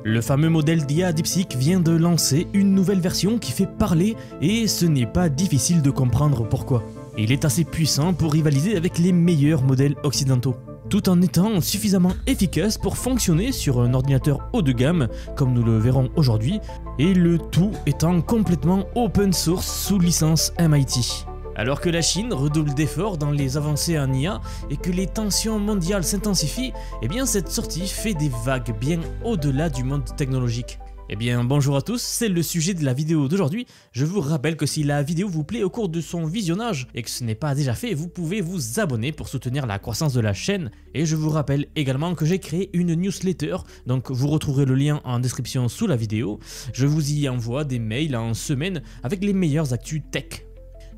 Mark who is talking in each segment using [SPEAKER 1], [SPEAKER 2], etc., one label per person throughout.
[SPEAKER 1] Le fameux modèle d'IA DeepSeek vient de lancer une nouvelle version qui fait parler et ce n'est pas difficile de comprendre pourquoi. Il est assez puissant pour rivaliser avec les meilleurs modèles occidentaux, tout en étant suffisamment efficace pour fonctionner sur un ordinateur haut de gamme, comme nous le verrons aujourd'hui, et le tout étant complètement open source sous licence MIT. Alors que la Chine redouble d'efforts dans les avancées en IA et que les tensions mondiales s'intensifient, eh bien cette sortie fait des vagues bien au-delà du monde technologique. Eh bien bonjour à tous, c'est le sujet de la vidéo d'aujourd'hui. Je vous rappelle que si la vidéo vous plaît au cours de son visionnage et que ce n'est pas déjà fait, vous pouvez vous abonner pour soutenir la croissance de la chaîne. Et je vous rappelle également que j'ai créé une newsletter, donc vous retrouverez le lien en description sous la vidéo. Je vous y envoie des mails en semaine avec les meilleures actus tech.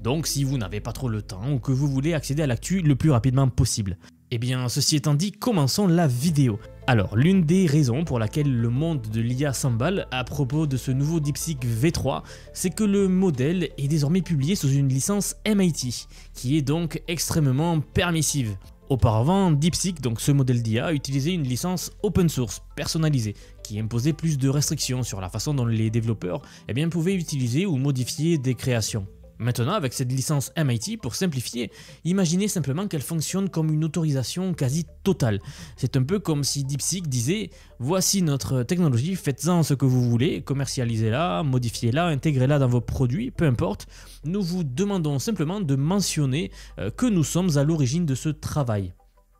[SPEAKER 1] Donc si vous n'avez pas trop le temps ou que vous voulez accéder à l'actu le plus rapidement possible. Eh bien ceci étant dit, commençons la vidéo. Alors l'une des raisons pour laquelle le monde de l'IA s'emballe à propos de ce nouveau DeepSeek V3, c'est que le modèle est désormais publié sous une licence MIT, qui est donc extrêmement permissive. Auparavant, DeepSeek, donc ce modèle d'IA, utilisait une licence open source, personnalisée, qui imposait plus de restrictions sur la façon dont les développeurs pouvaient utiliser ou modifier des créations. Maintenant, avec cette licence MIT, pour simplifier, imaginez simplement qu'elle fonctionne comme une autorisation quasi totale. C'est un peu comme si DeepSeek disait « Voici notre technologie, faites-en ce que vous voulez, commercialisez-la, modifiez-la, intégrez-la dans vos produits, peu importe. Nous vous demandons simplement de mentionner que nous sommes à l'origine de ce travail. »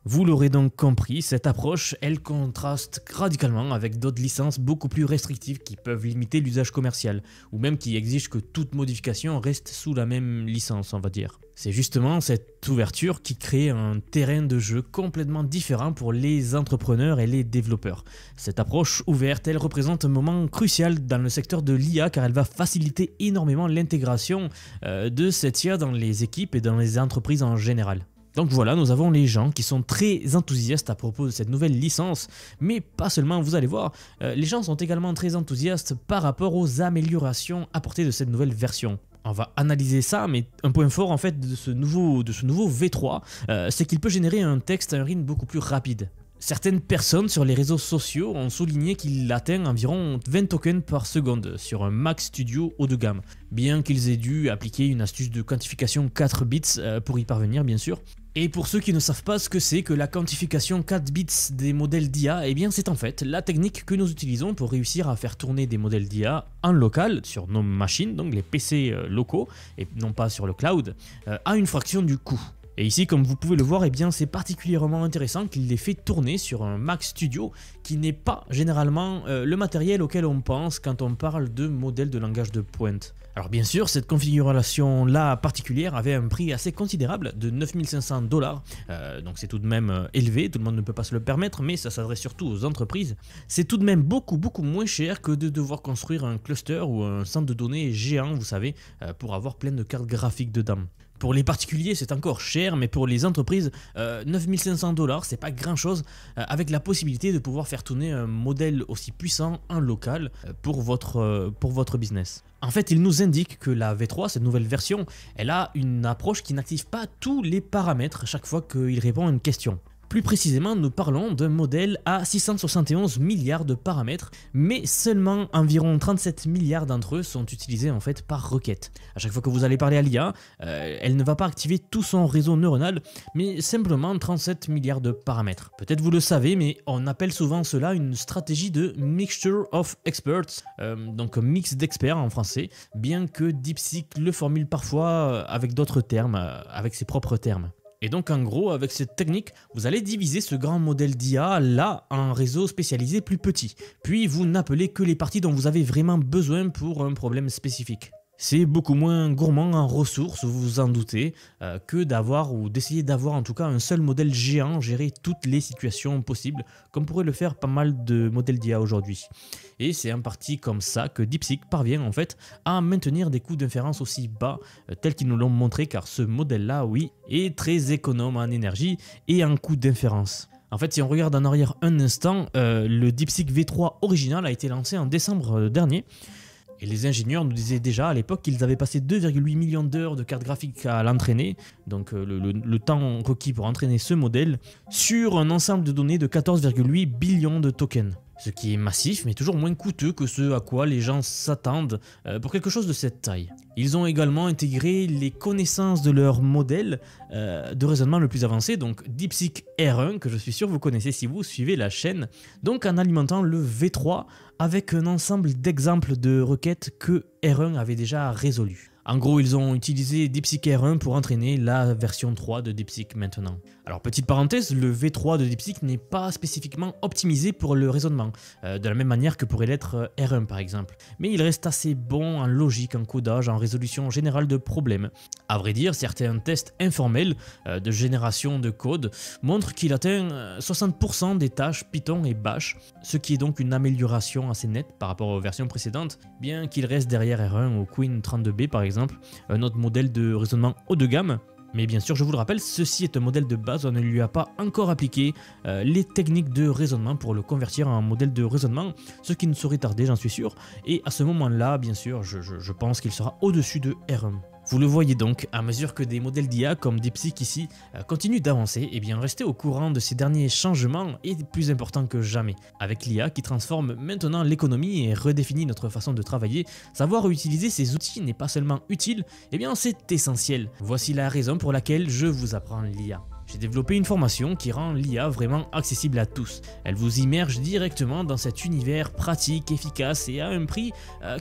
[SPEAKER 1] Vous l'aurez donc compris, cette approche, elle contraste radicalement avec d'autres licences beaucoup plus restrictives qui peuvent limiter l'usage commercial, ou même qui exigent que toute modification reste sous la même licence, on va dire. C'est justement cette ouverture qui crée un terrain de jeu complètement différent pour les entrepreneurs et les développeurs. Cette approche ouverte, elle représente un moment crucial dans le secteur de l'IA car elle va faciliter énormément l'intégration de cette IA dans les équipes et dans les entreprises en général. Donc voilà, nous avons les gens qui sont très enthousiastes à propos de cette nouvelle licence, mais pas seulement, vous allez voir, les gens sont également très enthousiastes par rapport aux améliorations apportées de cette nouvelle version. On va analyser ça, mais un point fort en fait de ce nouveau V3, c'est qu'il peut générer un texte à un rythme beaucoup plus rapide. Certaines personnes sur les réseaux sociaux ont souligné qu'il atteint environ 20 tokens par seconde sur un Mac Studio haut de gamme, bien qu'ils aient dû appliquer une astuce de quantification 4 bits pour y parvenir bien sûr. Et pour ceux qui ne savent pas ce que c'est que la quantification 4 bits des modèles d'IA, eh bien c'est en fait la technique que nous utilisons pour réussir à faire tourner des modèles d'IA en local sur nos machines, donc les PC locaux, et non pas sur le cloud, à une fraction du coût. Et ici, comme vous pouvez le voir, eh bien c'est particulièrement intéressant qu'il les fait tourner sur un Mac Studio qui n'est pas généralement le matériel auquel on pense quand on parle de modèles de langage de pointe. Alors bien sûr, cette configuration-là particulière avait un prix assez considérable de 9500 $, donc c'est tout de même élevé, tout le monde ne peut pas se le permettre, mais ça s'adresse surtout aux entreprises. C'est tout de même beaucoup moins cher que de devoir construire un cluster ou un centre de données géant, vous savez, pour avoir plein de cartes graphiques dedans. Pour les particuliers, c'est encore cher, mais pour les entreprises, 9500 $, c'est pas grand chose, avec la possibilité de pouvoir faire tourner un modèle aussi puissant en local pour votre business. En fait, il nous indique que la V3, cette nouvelle version, elle a une approche qui n'active pas tous les paramètres chaque fois qu'il répond à une question. Plus précisément, nous parlons d'un modèle à 671 milliards de paramètres, mais seulement environ 37 milliards d'entre eux sont utilisés en fait par requête. À chaque fois que vous allez parler à l'IA, elle ne va pas activer tout son réseau neuronal, mais simplement 37 milliards de paramètres. Peut-être vous le savez, mais on appelle souvent cela une stratégie de mixture of experts, donc mix d'experts en français, bien que DeepSeek le formule parfois avec d'autres termes, avec ses propres termes. Et donc en gros, avec cette technique, vous allez diviser ce grand modèle d'IA là en réseaux spécialisés plus petits. Puis vous n'appelez que les parties dont vous avez vraiment besoin pour un problème spécifique. C'est beaucoup moins gourmand en ressources, vous vous en doutez, que d'avoir ou d'essayer d'avoir en tout cas un seul modèle géant gérer toutes les situations possibles, comme pourrait le faire pas mal de modèles d'IA aujourd'hui. Et c'est en partie comme ça que DeepSeek parvient en fait à maintenir des coûts d'inférence aussi bas, tels qu'ils nous l'ont montré, car ce modèle-là, oui, est très économe en énergie et en coût d'inférence. En fait, si on regarde en arrière un instant, le DeepSeek V3 original a été lancé en décembre dernier. Et les ingénieurs nous disaient déjà à l'époque qu'ils avaient passé 2,8 millions d'heures de cartes graphiques à l'entraîner, donc le temps requis pour entraîner ce modèle, sur un ensemble de données de 14,8 billions de tokens. ce qui est massif mais toujours moins coûteux que ce à quoi les gens s'attendent pour quelque chose de cette taille. Ils ont également intégré les connaissances de leur modèle de raisonnement le plus avancé, donc DeepSeek R1, que je suis sûr vous connaissez si vous suivez la chaîne, donc en alimentant le V3 avec un ensemble d'exemples de requêtes que R1 avait déjà résolues. En gros, ils ont utilisé DeepSeek R1 pour entraîner la version 3 de DeepSeek maintenant. Alors, petite parenthèse, le V3 de DeepSeek n'est pas spécifiquement optimisé pour le raisonnement, de la même manière que pourrait l'être R1 par exemple. Mais il reste assez bon en logique, en codage, en résolution générale de problèmes. À vrai dire, certains tests informels de génération de code montrent qu'il atteint 60% des tâches Python et Bash, ce qui est donc une amélioration assez nette par rapport aux versions précédentes, bien qu'il reste derrière R1 ou Queen 32B par exemple, un autre modèle de raisonnement haut de gamme. Mais bien sûr, je vous le rappelle, ceci est un modèle de base, on ne lui a pas encore appliqué les techniques de raisonnement pour le convertir en modèle de raisonnement, ce qui ne saurait tarder, j'en suis sûr. Et à ce moment-là, bien sûr, je pense qu'il sera au-dessus de R1. Vous le voyez donc, à mesure que des modèles d'IA comme DeepSeek ici continuent d'avancer, et bien rester au courant de ces derniers changements est plus important que jamais. Avec l'IA qui transforme maintenant l'économie et redéfinit notre façon de travailler, savoir utiliser ces outils n'est pas seulement utile, et bien c'est essentiel. Voici la raison pour laquelle je vous apprends l'IA. J'ai développé une formation qui rend l'IA vraiment accessible à tous. Elle vous immerge directement dans cet univers pratique, efficace et à un prix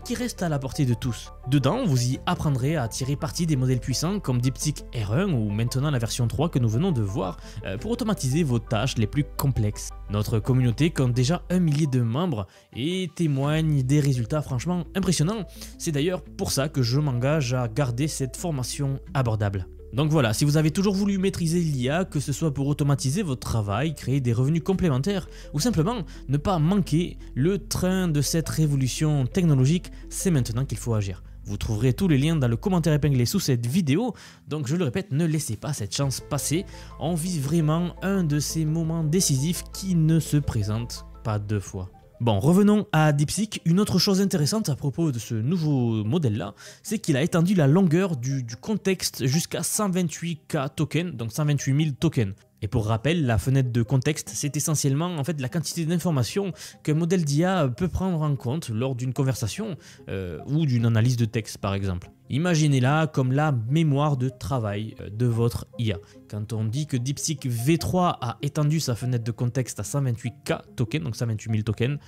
[SPEAKER 1] qui reste à la portée de tous. Dedans, vous y apprendrez à tirer parti des modèles puissants comme DeepSeek R1 ou maintenant la version 3 que nous venons de voir pour automatiser vos tâches les plus complexes. Notre communauté compte déjà 1 millier de membres et témoigne des résultats franchement impressionnants. C'est d'ailleurs pour ça que je m'engage à garder cette formation abordable. Donc voilà, si vous avez toujours voulu maîtriser l'IA, que ce soit pour automatiser votre travail, créer des revenus complémentaires ou simplement ne pas manquer le train de cette révolution technologique, c'est maintenant qu'il faut agir. Vous trouverez tous les liens dans le commentaire épinglé sous cette vidéo, donc je le répète, ne laissez pas cette chance passer. On vit vraiment un de ces moments décisifs qui ne se présentent pas deux fois. Bon, revenons à DeepSeek. Une autre chose intéressante à propos de ce nouveau modèle-là, c'est qu'il a étendu la longueur du contexte jusqu'à 128K tokens, donc 128 000 tokens. Et pour rappel, la fenêtre de contexte, c'est essentiellement en fait la quantité d'informations qu'un modèle d'IA peut prendre en compte lors d'une conversation ou d'une analyse de texte par exemple. Imaginez-la comme la mémoire de travail de votre IA. Quand on dit que DeepSeek V3 a étendu sa fenêtre de contexte à 128K tokens, donc 128 000 tokens,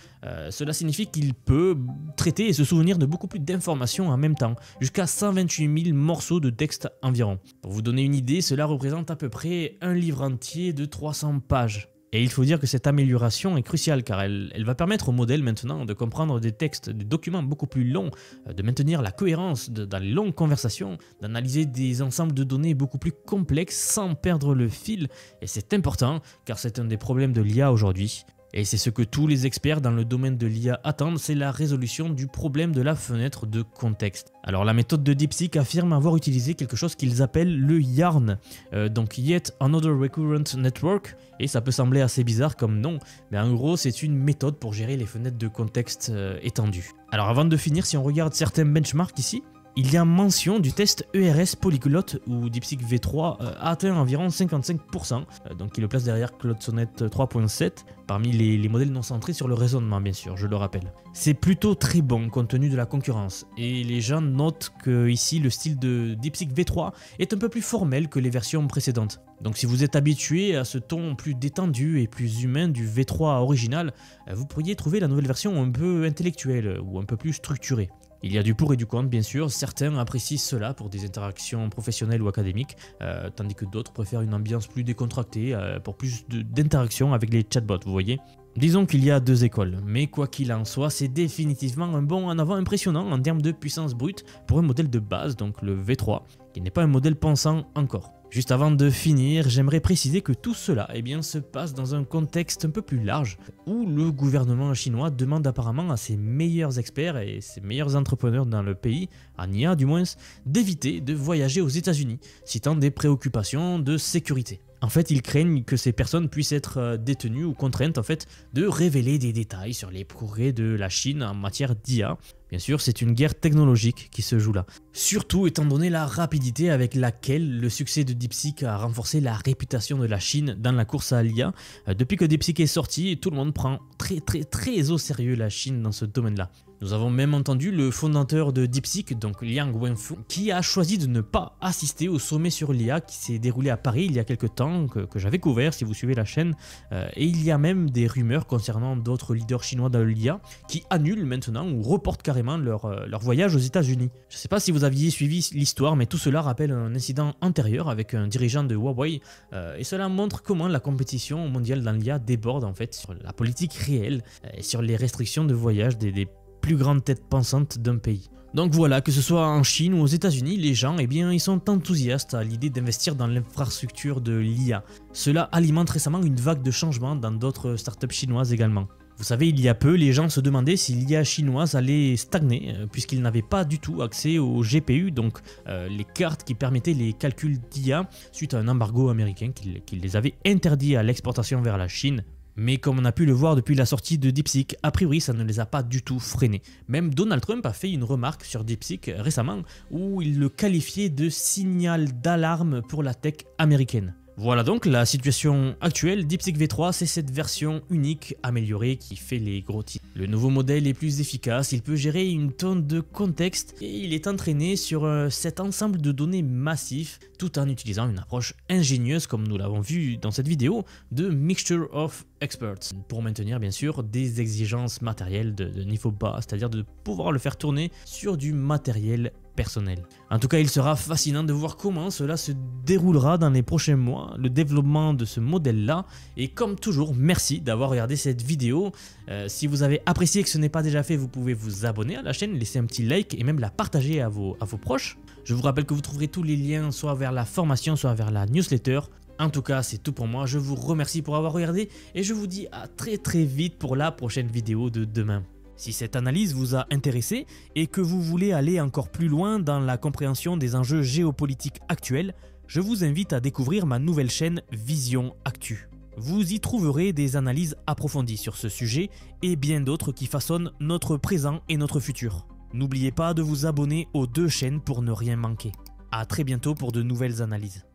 [SPEAKER 1] cela signifie qu'il peut traiter et se souvenir de beaucoup plus d'informations en même temps, jusqu'à 128 000 morceaux de texte environ. Pour vous donner une idée, cela représente à peu près un livre entier de 300 pages. Et il faut dire que cette amélioration est cruciale car elle va permettre au modèle maintenant de comprendre des textes, des documents beaucoup plus longs, de maintenir la cohérence dans les longues conversations, d'analyser des ensembles de données beaucoup plus complexes sans perdre le fil. Et c'est important car c'est un des problèmes de l'IA aujourd'hui. Et c'est ce que tous les experts dans le domaine de l'IA attendent, c'est la résolution du problème de la fenêtre de contexte. Alors la méthode de DeepSeek affirme avoir utilisé quelque chose qu'ils appellent le YARN, donc Yet Another Recurrent Network, et ça peut sembler assez bizarre comme nom, mais en gros c'est une méthode pour gérer les fenêtres de contexte étendues. Alors avant de finir, si on regarde certains benchmarks ici, il y a mention du test ERS polyglotte où DeepSeek V3 a atteint environ 55%, donc il le place derrière Claude Sonnet 3.7, parmi les modèles non centrés sur le raisonnement bien sûr, je le rappelle. C'est plutôt très bon compte tenu de la concurrence, et les gens notent que ici le style de DeepSeek V3 est un peu plus formel que les versions précédentes. Donc si vous êtes habitué à ce ton plus détendu et plus humain du V3 original, vous pourriez trouver la nouvelle version un peu intellectuelle ou un peu plus structurée. Il y a du pour et du contre bien sûr, certains apprécient cela pour des interactions professionnelles ou académiques, tandis que d'autres préfèrent une ambiance plus décontractée pour plus d'interaction avec les chatbots, vous voyez. Disons qu'il y a deux écoles, mais quoi qu'il en soit, c'est définitivement un bond en avant impressionnant en termes de puissance brute pour un modèle de base, donc le V3, qui n'est pas un modèle pensant encore. Juste avant de finir, j'aimerais préciser que tout cela se passe dans un contexte un peu plus large, où le gouvernement chinois demande apparemment à ses meilleurs experts et ses meilleurs entrepreneurs dans le pays, en IA du moins, d'éviter de voyager aux États-Unis, citant des préoccupations de sécurité. En fait, ils craignent que ces personnes puissent être détenues ou contraintes de révéler des détails sur les progrès de la Chine en matière d'IA, Bien sûr, c'est une guerre technologique qui se joue là. Surtout étant donné la rapidité avec laquelle le succès de DeepSeek a renforcé la réputation de la Chine dans la course à l'IA. Depuis que DeepSeek est sorti, tout le monde prend très au sérieux la Chine dans ce domaine-là. Nous avons même entendu le fondateur de DeepSeek, donc Liang Wenfu, qui a choisi de ne pas assister au sommet sur l'IA qui s'est déroulé à Paris il y a quelques temps, que j'avais couvert si vous suivez la chaîne. Et il y a même des rumeurs concernant d'autres leaders chinois dans l'IA qui annulent maintenant ou reportent carrément leur voyage aux États-Unis. Je ne sais pas si vous aviez suivi l'histoire, mais tout cela rappelle un incident antérieur avec un dirigeant de Huawei. Et cela montre comment la compétition mondiale dans l'IA déborde en fait sur la politique réelle et sur les restrictions de voyage des plus grandes têtes pensantes d'un pays. Donc voilà, que ce soit en Chine ou aux États-Unis, les gens, eh bien, ils sont enthousiastes à l'idée d'investir dans l'infrastructure de l'IA. Cela alimente récemment une vague de changements dans d'autres startups chinoises également. Vous savez, il y a peu, les gens se demandaient si l'IA chinoise allait stagner, puisqu'ils n'avaient pas du tout accès au GPU, donc les cartes qui permettaient les calculs d'IA, suite à un embargo américain qui les avait interdits à l'exportation vers la Chine. Mais comme on a pu le voir depuis la sortie de DeepSeek, a priori ça ne les a pas du tout freinés. Même Donald Trump a fait une remarque sur DeepSeek récemment où il le qualifiait de signal d'alarme pour la tech américaine. Voilà donc la situation actuelle. DeepSeek V3, c'est cette version unique améliorée qui fait les gros titres. Le nouveau modèle est plus efficace, il peut gérer une tonne de contexte et il est entraîné sur cet ensemble de données massifs tout en utilisant une approche ingénieuse, comme nous l'avons vu dans cette vidéo, de Mixture of Experts, pour maintenir bien sûr des exigences matérielles de niveau bas, c'est-à-dire de pouvoir le faire tourner sur du matériel personnel. En tout cas, il sera fascinant de voir comment cela se déroulera dans les prochains mois, le développement de ce modèle-là. Et comme toujours, merci d'avoir regardé cette vidéo. Si vous avez apprécié et que ce n'est pas déjà fait, vous pouvez vous abonner à la chaîne, laisser un petit like et même la partager à vos proches. Je vous rappelle que vous trouverez tous les liens soit vers la formation, soit vers la newsletter. En tout cas, c'est tout pour moi. Je vous remercie pour avoir regardé et je vous dis à très vite pour la prochaine vidéo de demain. Si cette analyse vous a intéressé et que vous voulez aller encore plus loin dans la compréhension des enjeux géopolitiques actuels, je vous invite à découvrir ma nouvelle chaîne Vision Actu. Vous y trouverez des analyses approfondies sur ce sujet et bien d'autres qui façonnent notre présent et notre futur. N'oubliez pas de vous abonner aux deux chaînes pour ne rien manquer. À très bientôt pour de nouvelles analyses.